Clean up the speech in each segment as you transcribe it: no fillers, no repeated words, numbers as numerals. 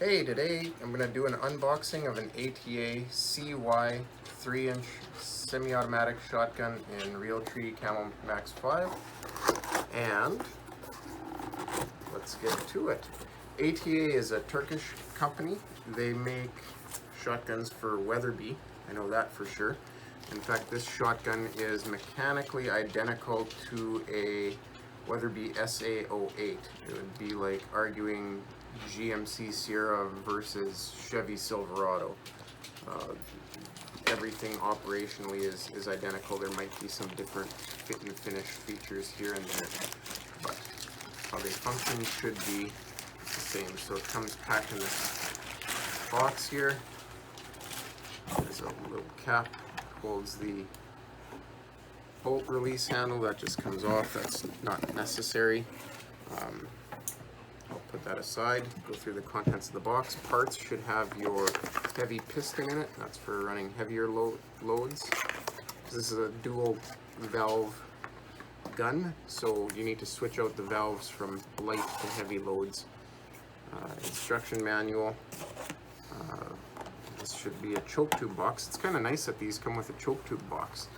Hey, today I'm going to do an unboxing of an ATA CY 3-inch semi-automatic shotgun in Realtree Camo Max 5, and let's get to it. ATA is a Turkish company. They make shotguns for Weatherby, I know that for sure. In fact, this shotgun is mechanically identical to a Weatherby SA08. It would be like arguing GMC Sierra versus Chevy Silverado. Everything operationally is identical. There might be some different fit and finish features here and there, but how they function should be the same. So it comes packed in this box here. There's a little cap, holds the bolt release handle. That just comes off. That's not necessary. I'll put that aside, go through the contents of the box. Parts should have your heavy piston in it. That's for running heavier loads. This is a dual valve gun, so you need to switch out the valves from light to heavy loads. Instruction manual. This should be a choke tube box. It's kind of nice that these come with a choke tube box.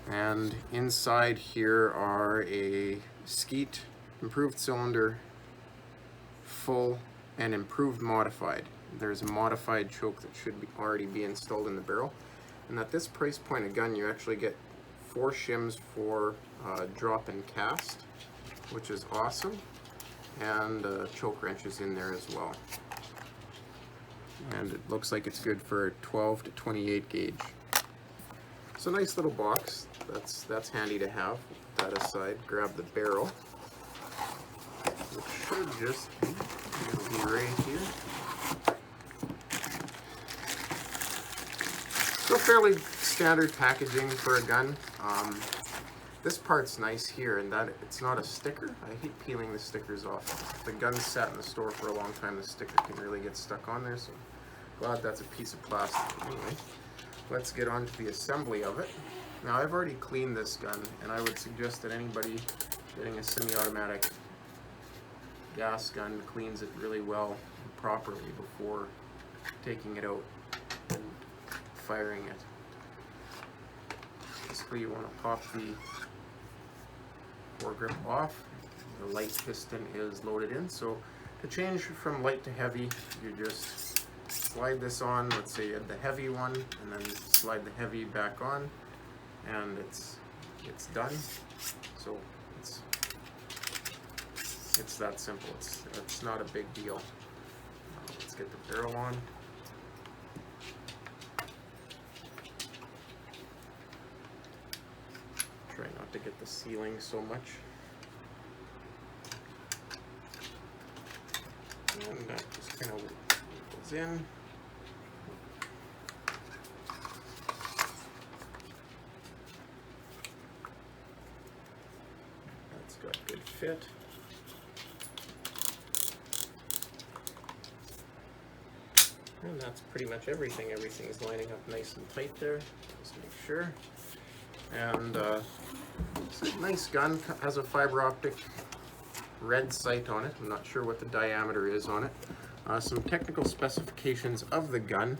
And inside here are a skeet, improved cylinder, full, and improved modified. There's a modified choke that should already be installed in the barrel. And at this price point of gun, you actually get 4 shims for drop and cast, which is awesome, and choke wrenches in there as well. And it looks like it's good for 12 to 28 gauge. It's a nice little box. That's handy to have. Put that aside. Grab the barrel, which should just be right here. So fairly standard packaging for a gun. This part's nice here in that it's not a sticker. I hate peeling the stickers off. If the gun's sat in the store for a long time, the sticker can really get stuck on there, so glad that's a piece of plastic. Anyway, let's get on to the assembly of it. Now, I've already cleaned this gun, and I would suggest that anybody getting a semi-automatic gas gun cleans it really well and properly before taking it out and firing it. Basically, you want to pop the foregrip off. The light piston is loaded in, so to change from light to heavy, you just slide this on. Let's say you had the heavy one, and then slide the heavy back on, and it's done. So it's that simple. It's not a big deal. Let's get the barrel on. Try not to get the sealing so much. And that just kind of goes in. That's got good fit. And that's pretty much everything. Everything is lining up nice and tight there. Just make sure. And it's a nice gun. Has a fiber optic red sight on it. I'm not sure what the diameter is on it. Some technical specifications of the gun.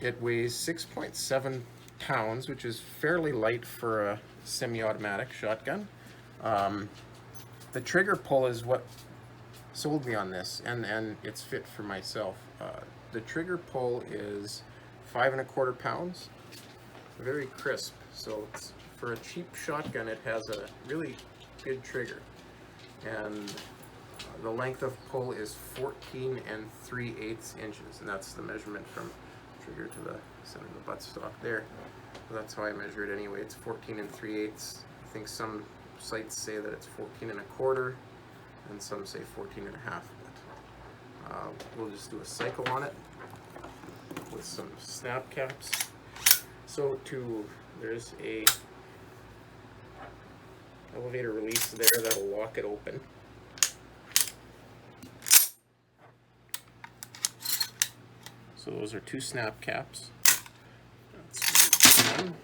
It weighs 6.7 pounds, which is fairly light for a semi-automatic shotgun. The trigger pull is what sold me on this, and it's fit for myself. The trigger pull is 5 1/4 pounds. Very crisp. So for a cheap shotgun, it has a really good trigger. And the length of pull is 14 3/8 inches, and that's the measurement from trigger to the center of the buttstock there. So that's how I measure it anyway. It's 14 3/8. I think some sites say that it's 14 1/4, and some say 14 1/2. But we'll just do a cycle on it with some snap caps. So there's a elevator release there that'll lock it open. So those are 2 snap caps. That's 1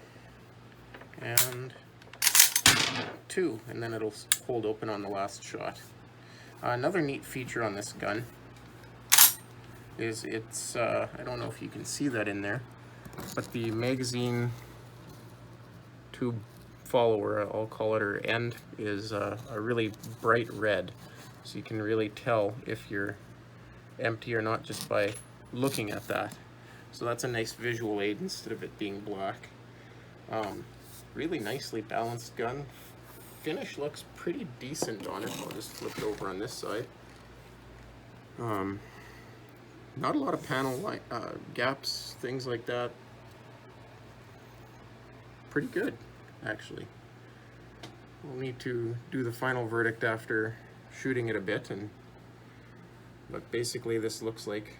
and 2, and then it'll hold open on the last shot. Another neat feature on this gun is it's, I don't know if you can see that in there, but the magazine tube follower, I'll call it, or end, is a really bright red. So you can really tell if you're empty or not just by looking at that. So that's a nice visual aid instead of it being black. Really nicely balanced gun. Finish looks pretty decent on it. I'll just flip it over on this side. Not a lot of panel gaps, things like that. Pretty good, actually. We'll need to do the final verdict after shooting it a bit, but basically this looks like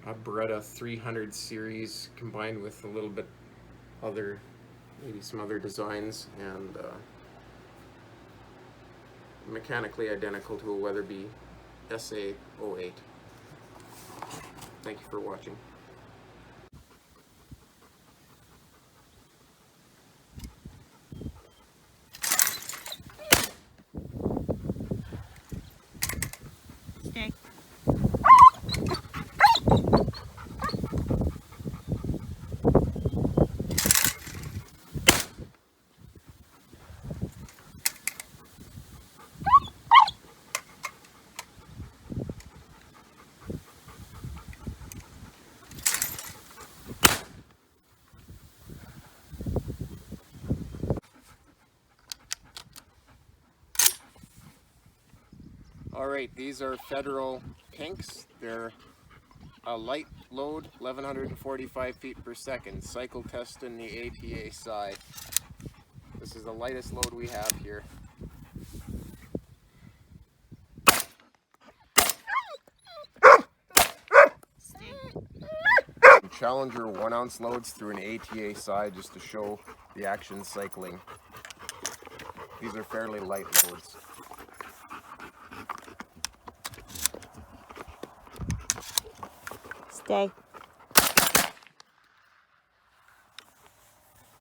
a Beretta 300 series combined with a little bit other, maybe some other designs, and mechanically identical to a Weatherby SA-08. Thank you for watching. Stay. Alright, these are Federal pinks. They're a light load, 1145 feet per second, cycle test in the ATA side. This is the lightest load we have here. Challenger 1 ounce loads through an ATA side just to show the action cycling. These are fairly light loads. Stay.